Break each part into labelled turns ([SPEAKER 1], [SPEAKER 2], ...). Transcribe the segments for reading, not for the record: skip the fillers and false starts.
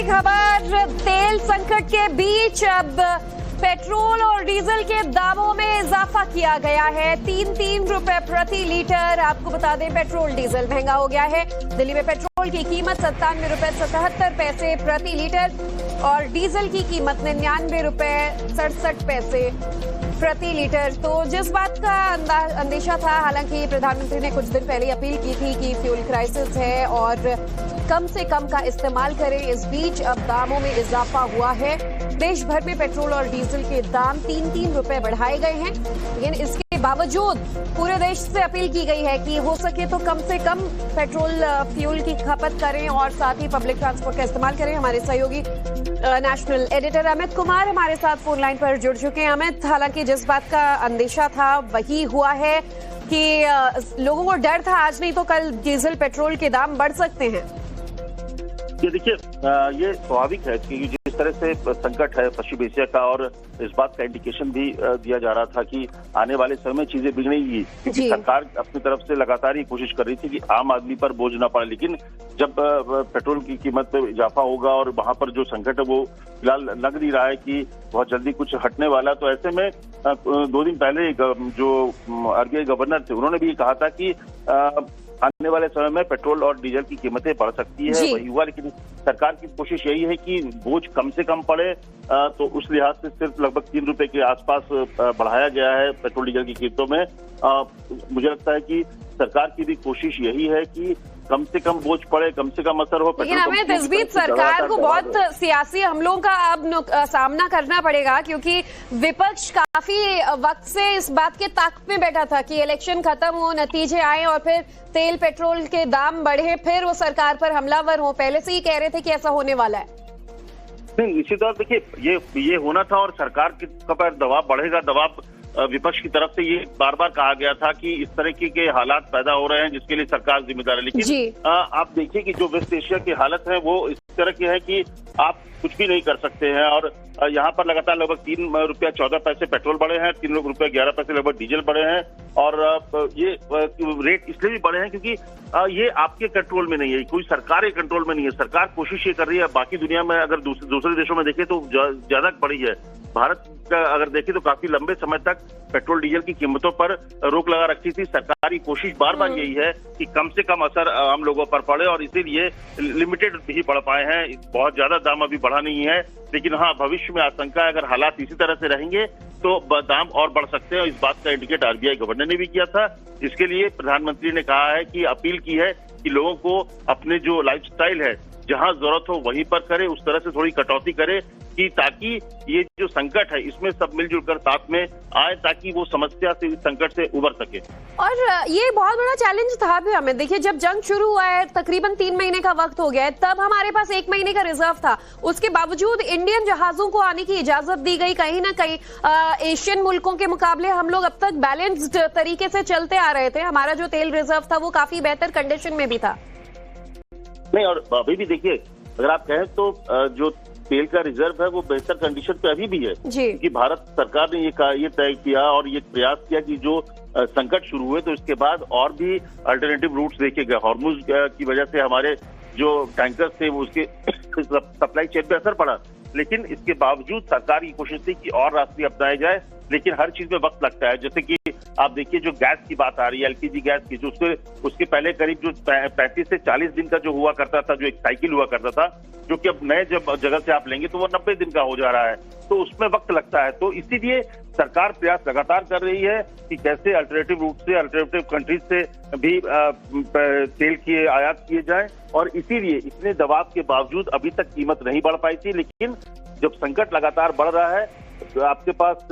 [SPEAKER 1] बड़ी खबर, तेल संकट के बीच अब पेट्रोल और डीजल के दामों में इजाफा किया गया है। 3-3 रुपए प्रति लीटर। आपको बता दें, पेट्रोल डीजल महंगा हो गया है। दिल्ली में पेट्रोल की कीमत 97 रुपए 77 पैसे प्रति लीटर और डीजल की कीमत 99 रुपए 67 पैसे प्रति लीटर। तो जिस बात का अंदेशा था, हालांकि प्रधानमंत्री ने कुछ दिन पहले अपील की थी कि फ्यूल क्राइसिस है और कम से कम का इस्तेमाल करें, इस बीच अब दामों में इजाफा हुआ है। देश भर में पेट्रोल और डीजल के दाम 3-3 रुपए बढ़ाए गए हैं, लेकिन इसके बावजूद पूरे देश से अपील की गई है कि हो सके तो कम से कम पेट्रोल फ्यूल की खपत करें और साथ ही पब्लिक ट्रांसपोर्ट का इस्तेमाल करें। हमारे सहयोगी नेशनल एडिटर अमित कुमार हमारे साथ फोन लाइन पर जुड़ चुके हैं। अमित, हालांकि जिस बात का अंदेशा था वही हुआ है कि लोगों को डर था आज नहीं तो कल डीजल पेट्रोल के दाम बढ़ सकते हैं।
[SPEAKER 2] ये देखिए, ये स्वाभाविक है कि जिस तरह से संकट है पश्चिम एशिया का, और इस बात का इंडिकेशन भी दिया जा रहा था कि आने वाले समय में चीजें बिगड़ेंगी, क्योंकि सरकार अपनी तरफ से लगातार ही कोशिश कर रही थी कि आम आदमी पर बोझ ना पड़े। लेकिन जब पेट्रोल की कीमत में इजाफा होगा और वहां पर जो संकट है वो फिलहाल लग नहीं रहा है कि बहुत जल्दी कुछ हटने वाला, तो ऐसे में 2 दिन पहले जो आरबीआई गवर्नर थे उन्होंने भी कहा था कि आने वाले समय में पेट्रोल और डीजल की कीमतें बढ़ सकती है। वही हुआ, लेकिन सरकार की कोशिश यही है कि बोझ कम से कम पड़े, तो उस लिहाज से सिर्फ लगभग 3 रुपए के आसपास बढ़ाया गया है पेट्रोल डीजल की कीमतों में। मुझे लगता है कि सरकार की भी कोशिश यही है कि कम से कम बोझ पड़े, कम से कम असर हो।
[SPEAKER 1] लेकिन हमें इस बीच सरकार को बहुत सियासी हमलों का अब सामना करना पड़ेगा, क्योंकि विपक्ष काफी वक्त से इस बात के ताक में बैठा था कि इलेक्शन खत्म हो, नतीजे आए और फिर तेल पेट्रोल के दाम बढ़े, फिर वो सरकार पर हमलावर हो। पहले से ही कह रहे थे कि ऐसा होने वाला है।
[SPEAKER 2] नहीं, निश्चित तौर देखिए, ये होना था और सरकार के पर दबाव बढ़ेगा। दबाव विपक्ष की तरफ से ये बार बार कहा गया था कि इस तरह के हालात पैदा हो रहे हैं जिसके लिए सरकार जिम्मेदार है। लेकिन आप देखिए कि जो वेस्ट एशिया की हालत है वो इस तरह की है कि आप कुछ भी नहीं कर सकते हैं, और यहाँ पर लगातार लगभग 3 रुपया 14 पैसे पेट्रोल बढ़े हैं, 3 रुपया 11 पैसे लगभग डीजल बढ़े हैं, और ये रेट इसलिए भी बढ़े हैं क्योंकि ये आपके कंट्रोल में नहीं है, कोई सरकार के कंट्रोल में नहीं है। सरकार कोशिश ये कर रही है, बाकी दुनिया में अगर दूसरे देशों में देखें तो ज्यादा बढ़ी है। भारत का अगर देखें तो काफी लंबे समय तक पेट्रोल डीजल की कीमतों पर रोक लगा रखी थी। सरकारी कोशिश बार बार यही है कि कम से कम असर आम लोगों पर पड़े, और इसीलिए लिमिटेड ही बढ़ पाए हैं, बहुत ज्यादा दाम अभी बढ़ा नहीं है। लेकिन हाँ, भविष्य में आशंका है अगर हालात इसी तरह से रहेंगे तो दाम और बढ़ सकते हैं। इस बात का इंडिकेट आरबीआई गवर्नर ने भी किया था। इसके लिए प्रधानमंत्री ने कहा है कि अपील की है कि लोगों को अपने जो लाइफस्टाइल है, जहां जरूरत हो वहीं पर करे, उस तरह से थोड़ी कटौती करे, कि ताकि ये जो संकट है इसमें सब मिलजुल कर साथ में आए, ताकि वो समस्या से, इस संकट से उबर सके।
[SPEAKER 1] और ये बहुत बड़ा चैलेंज था भी हमें। देखिए, जब जंग शुरू हुआ है, तकरीबन 3 महीने का वक्त हो गया है, तब हमारे पास 1 महीने का रिजर्व था। उसके बावजूद इंडियन जहाजों को आने की इजाजत दी गई। कहीं ना कहीं एशियन मुल्कों के मुकाबले हम लोग अब तक बैलेंस्ड तरीके से चलते आ रहे थे। हमारा जो तेल रिजर्व था वो काफी बेहतर कंडीशन में भी था।
[SPEAKER 2] नहीं, और अभी भी देखिए, अगर आप कहें तो जो तेल का रिजर्व है वो बेहतर कंडीशन पे अभी भी है, क्योंकि भारत सरकार ने ये तय किया और ये प्रयास किया कि जो संकट शुरू हुए तो इसके बाद और भी अल्टरनेटिव रूट्स देखे गए। हॉर्मुज की वजह से हमारे जो टैंकर्स थे वो उसके सप्लाई चेन पे असर पड़ा, लेकिन इसके बावजूद सरकार की कोशिश थी कि और रास्ते अपनाए जाए। लेकिन हर चीज में वक्त लगता है। जैसे कि आप देखिए, जो गैस की बात आ रही है, एलपीजी गैस की, जो उसके पहले करीब जो 35 से 40 दिन का जो हुआ करता था, जो एक साइकिल हुआ करता था, जो कि अब नए जब जगह से आप लेंगे तो वो 90 दिन का हो जा रहा है, तो उसमें वक्त लगता है। तो इसीलिए सरकार प्रयास लगातार कर रही है कि कैसे अल्टरनेटिव रूट से, अल्टरनेटिव कंट्रीज से भी तेल की आयात किए जाए, और इसीलिए इतने दबाव के बावजूद अभी तक कीमत नहीं बढ़ पाई थी। लेकिन जब संकट लगातार बढ़ रहा है तो आपके पास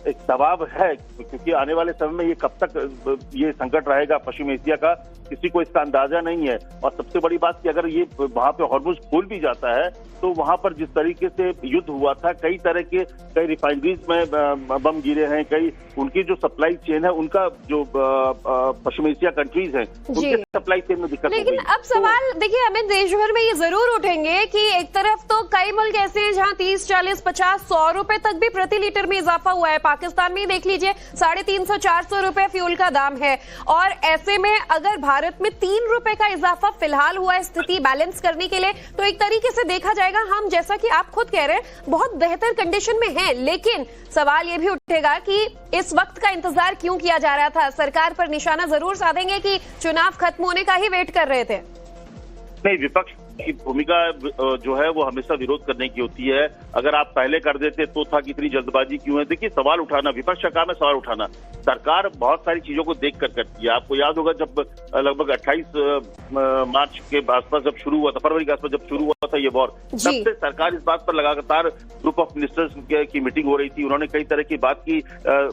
[SPEAKER 2] एक दबाव है, क्योंकि आने वाले समय में ये कब तक ये संकट रहेगा पश्चिम एशिया का, किसी को इसका अंदाजा नहीं है। और सबसे बड़ी बात कि अगर ये वहां पे हॉर्मुज खोल भी जाता है तो वहां पर जिस तरीके से युद्ध हुआ था, कई तरह के कई रिफाइनरीज में बम गिरे हैं, कई उनकी जो सप्लाई चेन है, उनका जो पश्चिम एशिया कंट्रीज हैं उनके सप्लाई चेन में दिक्कत।
[SPEAKER 1] लेकिन अब सवाल देखिए, हमें देश भर में ये जरूर उठेंगे कि एक तरफ तो कई मुल्क ऐसे हैं जहाँ 30, 40, 50, 100 रुपए तक भी प्रति लीटर में इजाफा हुआ है। पाकिस्तान में ही देख लीजिए 350-400 रुपए फ्यूल का दाम है, और ऐसे में अगर भारत में 3 रुपए का इजाफा फिलहाल हुआ है स्थिति बैलेंस करने के लिए, तो एक तरीके से देखा जाएगा हम, जैसा कि आप खुद कह रहे हैं, बहुत बेहतर कंडीशन में हैं। लेकिन सवाल ये भी उठेगा कि इस वक्त का इंतजार क्यों किया जा रहा था। सरकार पर निशाना जरूर साधेंगे कि चुनाव खत्म होने का ही वेट कर रहे थे।
[SPEAKER 2] नहीं, विपक्ष की भूमिका जो है वो हमेशा विरोध करने की होती है। अगर आप पहले कर देते तो था कि इतनी जल्दबाजी क्यों है। देखिए, सवाल उठाना, विपक्ष का काम है सवाल उठाना। सरकार बहुत सारी चीजों को देख कर करती है। आपको याद होगा जब लगभग 28 मार्च के आसपास जब शुरू हुआ था, फरवरी के आसपास जब शुरू हुआ था ये वॉर, तब से सरकार इस बात पर लगातार ग्रुप ऑफ मिनिस्टर्स की मीटिंग हो रही थी। उन्होंने कई तरह की बात की,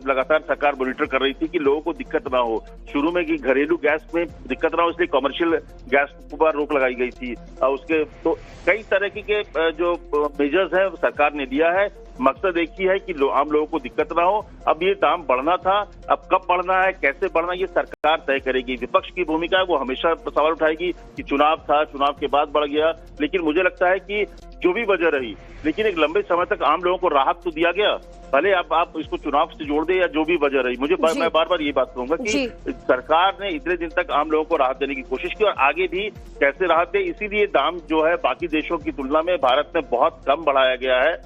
[SPEAKER 2] लगातार सरकार मॉनिटर कर रही थी कि लोगों को दिक्कत ना हो। शुरू में कि घरेलू गैस में दिक्कत ना हो, इसलिए कमर्शियल गैस पर रोक लगाई गई थी। उसके तो कई तरह के जो मेजर्स हैं सरकार ने लिया है। मकसद एक ही है कि आम लोगों को दिक्कत ना हो। अब ये दाम बढ़ना था, अब कब बढ़ना है, कैसे बढ़ना, ये सरकार तय करेगी। विपक्ष की भूमिका है वो हमेशा सवाल उठाएगी कि चुनाव था, चुनाव के बाद बढ़ गया। लेकिन मुझे लगता है कि जो भी वजह रही, लेकिन एक लंबे समय तक आम लोगों को राहत तो दिया गया। भले आप इसको चुनाव से जोड़ दे या जो भी वजह रही, मैं बार बार ये बात कहूंगा कि सरकार ने इतने दिन तक आम लोगों को राहत देने की कोशिश की, और आगे भी कैसे राहत दे। इसीलिए दाम जो है बाकी देशों की तुलना में भारत में बहुत कम बढ़ाया गया है।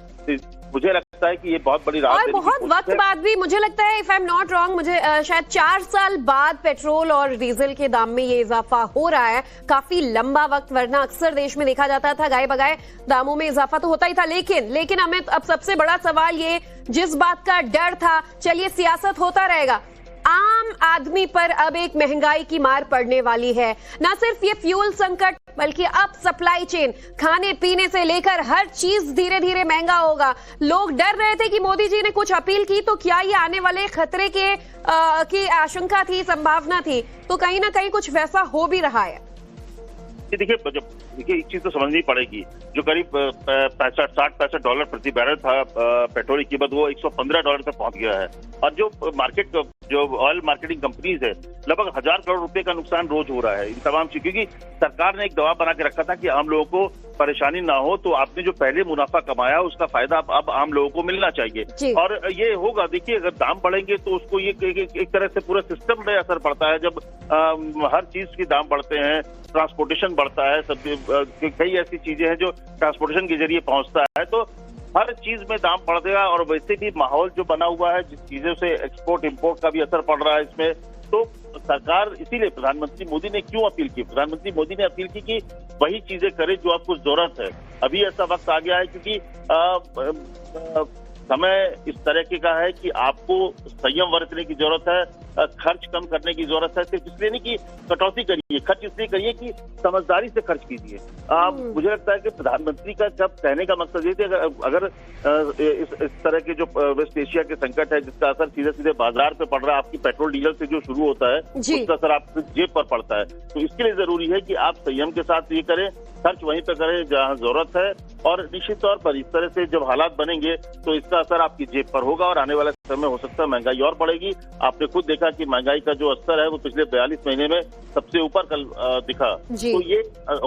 [SPEAKER 2] मुझे लगता है कि ये बहुत बड़ी राहत
[SPEAKER 1] और बहुत वक्त बाद भी, मुझे लगता है, if I am not wrong, मुझे शायद 4 साल बाद पेट्रोल और डीजल के दाम में ये इजाफा हो रहा है। काफी लंबा वक्त, वरना अक्सर देश में देखा जाता था गाए बगाए दामों में इजाफा तो होता ही था। लेकिन हमें अब सबसे बड़ा सवाल ये, जिस बात का डर था, चलिए सियासत होता रहेगा, आम आदमी पर अब एक महंगाई की मार पड़ने वाली है। ना सिर्फ ये फ्यूल संकट, बल्कि अब सप्लाई चेन, खाने पीने से लेकर हर चीज धीरे धीरे महंगा होगा। लोग डर रहे थे कि मोदी जी ने कुछ अपील की तो क्या ये आने वाले खतरे की आशंका थी, संभावना थी, तो कहीं ना कहीं कुछ वैसा हो भी रहा है।
[SPEAKER 2] देखिए एक चीज तो समझनी पड़ेगी, जो करीब $60-65 प्रति बैरल था पेट्रोल की कीमत, वो $115 तक पहुंच गया है। और जो ऑयल मार्केटिंग कंपनीज है, लगभग 1000 करोड़ रुपए का नुकसान रोज हो रहा है इन तमाम चीज, क्योंकि सरकार ने एक दबाव बना के रखा था कि आम लोगों को परेशानी ना हो, तो आपने जो पहले मुनाफा कमाया उसका फायदा अब आम लोगों को मिलना चाहिए। और ये होगा। देखिए, अगर दाम बढ़ेंगे तो उसको ये एक तरह से पूरा सिस्टम में असर पड़ता है। जब हर चीज के दाम बढ़ते हैं, ट्रांसपोर्टेशन बढ़ता है, कई ऐसी चीजें हैं जो ट्रांसपोर्टेशन के जरिए पहुंचता है, तो हर चीज में दाम बढ़ गया। और वैसे भी माहौल जो बना हुआ है, जिस चीजों से एक्सपोर्ट इंपोर्ट का भी असर पड़ रहा है इसमें, तो सरकार, इसीलिए प्रधानमंत्री मोदी ने क्यों अपील की? प्रधानमंत्री मोदी ने अपील की कि वही चीजें करे जो आपको जरूरत है। अभी ऐसा वक्त आ गया है क्योंकि समय इस तरह का है कि आपको संयम बरतने की जरूरत है, खर्च कम करने की जरूरत है। सिर्फ इसलिए नहीं कि कटौती करिए, खर्च इसलिए करिए कि समझदारी से खर्च कीजिए। मुझे लगता है कि प्रधानमंत्री का जब कहने का मकसद ये थे, अगर इस तरह के जो वेस्ट एशिया के संकट है, जिसका असर सीधे सीधे बाजार पे पड़ रहा है, आपकी पेट्रोल डीजल से जो शुरू होता है उसका असर आपकी जेब पर पड़ता है, तो इसके लिए जरूरी है कि आप संयम के साथ ये करें, खर्च वहीं पे करें जहां जरूरत है। और निश्चित तौर पर इस तरह से जब हालात बनेंगे तो इसका असर आपकी जेब पर होगा, और आने वाले समय हो सकता है महंगाई और बढ़ेगी। आपने खुद देखा कि महंगाई का जो स्तर है वो पिछले 42 महीने में सबसे ऊपर कल दिखा। तो ये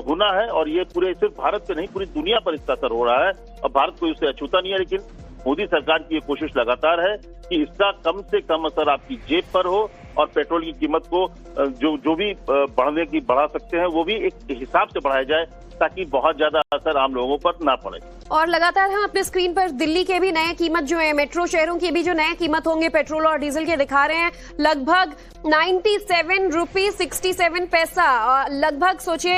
[SPEAKER 2] होना है, और ये पूरे सिर्फ भारत पे नहीं, पूरी दुनिया पर इसका असर हो रहा है। और भारत कोई उससे अछूता नहीं है, लेकिन मोदी सरकार की ये कोशिश लगातार है कि इसका कम से कम असर आपकी जेब पर हो, और पेट्रोल की कीमत को जो भी बढ़ा सकते हैं वो भी एक हिसाब से बढ़ाया जाए, ताकि बहुत ज्यादा असर आम लोगों पर ना पड़े।
[SPEAKER 1] और लगातार हम अपने स्क्रीन पर दिल्ली के भी नए कीमत जो है, मेट्रो शहरों की भी जो नए कीमत होंगे पेट्रोल और डीजल के दिखा रहे हैं, लगभग 97 रुपये 67 पैसा। लगभग सोचिए,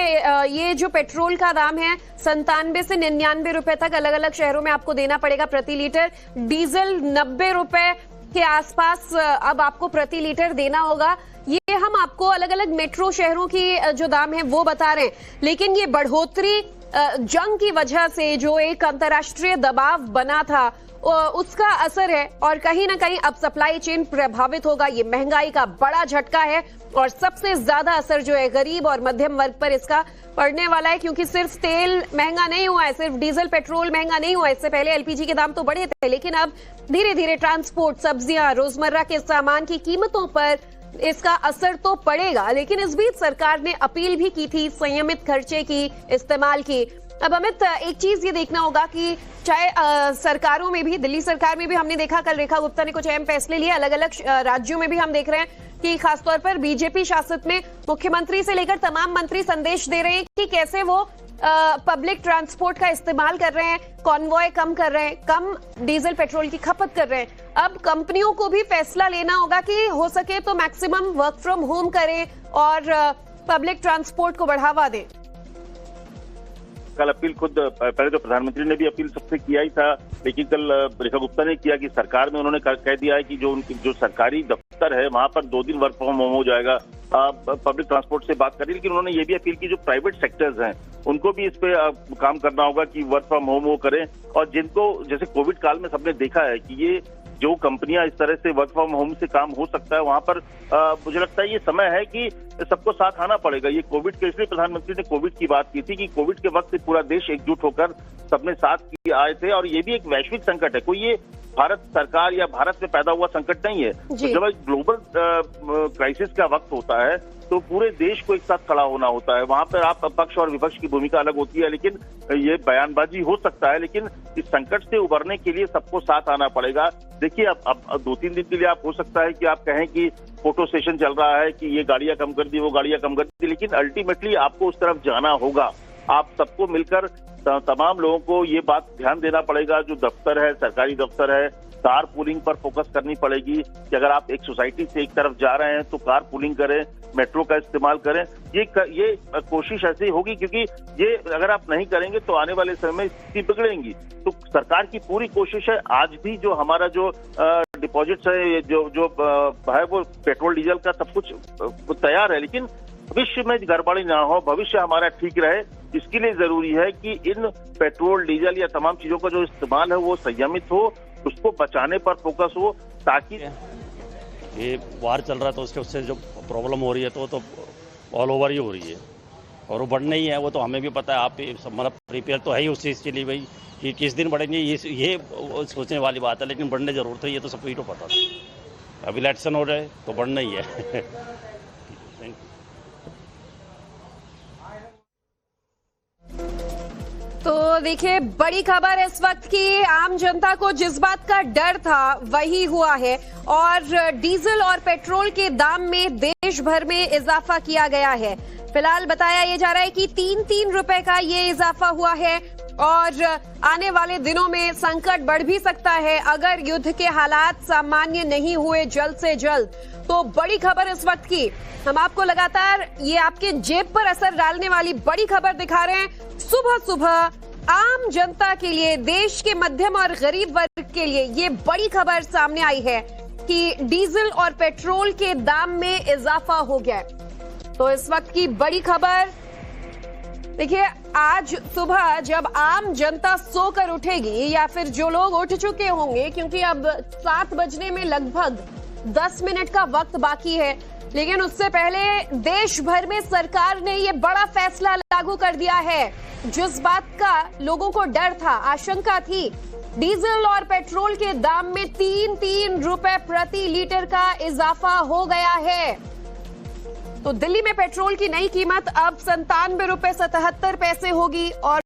[SPEAKER 1] ये जो पेट्रोल का दाम है 97 से 99 रुपए तक अलग अलग शहरों में आपको देना पड़ेगा प्रति लीटर। डीजल 90 रुपए के आसपास अब आपको प्रति लीटर देना होगा। ये हम आपको अलग अलग मेट्रो शहरों की जो दाम है वो बता रहे हैं, लेकिन ये बढ़ोतरी जंग की वजह से जो एक अंतर्राष्ट्रीय दबाव बना था उसका असर है, और कहीं ना कहीं अब सप्लाई चेन प्रभावित होगा। ये महंगाई का बड़ा झटका है, और सबसे ज्यादा असर जो है गरीब और मध्यम वर्ग पर इसका पड़ने वाला है, क्योंकि सिर्फ तेल महंगा नहीं हुआ है, सिर्फ डीजल पेट्रोल महंगा नहीं हुआ है। इससे पहले एलपीजी के दाम तो बढ़े थे, लेकिन अब धीरे धीरे ट्रांसपोर्ट, सब्जियां, रोजमर्रा के सामान की कीमतों पर इसका असर तो पड़ेगा। लेकिन इस बीच सरकार ने अपील भी की थी संयमित खर्चे की, इस्तेमाल की। अब अमित, एक चीज ये देखना होगा कि चाहे सरकारों में भी, दिल्ली सरकार में भी हमने देखा, कल रेखा गुप्ता ने कुछ अहम फैसले लिए, अलग अलग राज्यों में भी हम देख रहे हैं कि खासतौर पर बीजेपी शासित में मुख्यमंत्री से लेकर तमाम मंत्री संदेश दे रहे हैं कि कैसे वो पब्लिक ट्रांसपोर्ट का इस्तेमाल कर रहे हैं, कॉन्वॉय कम कर रहे हैं, कम डीजल पेट्रोल की खपत कर रहे हैं। अब कंपनियों को भी फैसला लेना होगा कि हो सके तो मैक्सिमम वर्क फ्रॉम होम करें और पब्लिक ट्रांसपोर्ट को बढ़ावा दें।
[SPEAKER 2] कल अपील खुद पहले तो प्रधानमंत्री ने भी अपील सबसे किया ही था, लेकिन कल रेखा गुप्ता ने किया कि सरकार में उन्होंने कह दिया है कि जो सरकारी दफ्तर है वहां पर 2 दिन वर्क फ्रॉम होम हो जाएगा। पब्लिक ट्रांसपोर्ट से बात करी, लेकिन उन्होंने ये भी अपील की जो प्राइवेट सेक्टर्स हैं उनको भी इस पे काम करना होगा कि वर्क फ्रॉम होम वो करें। और जिनको जैसे कोविड काल में सबने देखा है कि ये जो कंपनियां इस तरह से वर्क फ्रॉम होम से काम हो सकता है, वहां पर मुझे लगता है ये समय है कि सबको साथ आना पड़ेगा। ये कोविड के, इसलिए प्रधानमंत्री ने कोविड की बात की थी कि कोविड के वक्त पूरा देश एकजुट होकर सबने साथ आए थे, और ये भी एक वैश्विक संकट है, कोई ये भारत सरकार या भारत में पैदा हुआ संकट नहीं है। तो जब एक ग्लोबल क्राइसिस का वक्त होता है तो पूरे देश को एक साथ खड़ा होना होता है। वहां पर आप पक्ष और विपक्ष की भूमिका अलग होती है, लेकिन ये बयानबाजी हो सकता है, लेकिन इस संकट से उबरने के लिए सबको साथ आना पड़ेगा। देखिए अब 2-3 दिन के लिए आप हो सकता है कि आप कहें कि फोटो सेशन चल रहा है कि ये गाड़ियां कम कर दी, वो गाड़ियां कम कर दी, लेकिन अल्टीमेटली आपको उस तरफ जाना होगा। आप सबको मिलकर तमाम लोगों को ये बात ध्यान देना पड़ेगा, जो दफ्तर है, सरकारी दफ्तर है, कार पूलिंग पर फोकस करनी पड़ेगी कि अगर आप एक सोसाइटी से एक तरफ जा रहे हैं तो कार पूलिंग करें, मेट्रो का इस्तेमाल करें। ये कोशिश ऐसी होगी, क्योंकि ये अगर आप नहीं करेंगे तो आने वाले समय में स्थिति बिगड़ेंगी। तो सरकार की पूरी कोशिश है, आज भी जो हमारा जो डिपॉजिट्स है, जो है वो पेट्रोल डीजल का सब कुछ तैयार है, लेकिन भविष्य में गड़बड़ी ना हो, भविष्य हमारा ठीक रहे, इसके लिए जरूरी है कि इन पेट्रोल डीजल या तमाम चीजों का जो इस्तेमाल है वो संयमित हो, उसको बचाने पर फोकस हो, ताकि
[SPEAKER 3] ये वार चल रहा है तो उससे जो प्रॉब्लम हो रही है तो ऑल ओवर ही हो रही है, और वो बढ़ना ही है। वो तो हमें भी पता है, आप मतलब प्रिपेयर तो है ही उस चीज़ के लिए भाई कि किस दिन बढ़ेंगे, ये सोचने वाली बात है, लेकिन बढ़ने जरूरत है, ये तो सबको ही तो पता था। अभी इलेक्शन हो रहा है तो बढ़ना ही है।
[SPEAKER 1] तो देखिए, बड़ी खबर इस वक्त की, आम जनता को जिस बात का डर था वही हुआ है, और डीजल और पेट्रोल के दाम में देश भर में इजाफा किया गया है। फिलहाल बताया ये जा रहा है कि 3-3 रुपए का ये इजाफा हुआ है, और आने वाले दिनों में संकट बढ़ भी सकता है अगर युद्ध के हालात सामान्य नहीं हुए जल्द से जल्द। तो बड़ी खबर इस वक्त की, हम आपको लगातार ये आपके जेब पर असर डालने वाली बड़ी खबर दिखा रहे हैं। सुबह सुबह आम जनता के लिए, देश के मध्यम और गरीब वर्ग के लिए ये बड़ी खबर सामने आई है कि डीजल और पेट्रोल के दाम में इजाफा हो गया है। तो इस वक्त की बड़ी खबर देखिए, आज सुबह जब आम जनता सोकर उठेगी, या फिर जो लोग उठ चुके होंगे, क्योंकि अब 7 बजने में लगभग 10 मिनट का वक्त बाकी है, लेकिन उससे पहले देश भर में सरकार ने ये बड़ा फैसला लागू कर दिया है। जिस बात का लोगों को डर था, आशंका थी, डीजल और पेट्रोल के दाम में 3-3 रुपए प्रति लीटर का इजाफा हो गया है। तो दिल्ली में पेट्रोल की नई कीमत अब 97 रुपए 77 पैसे होगी, और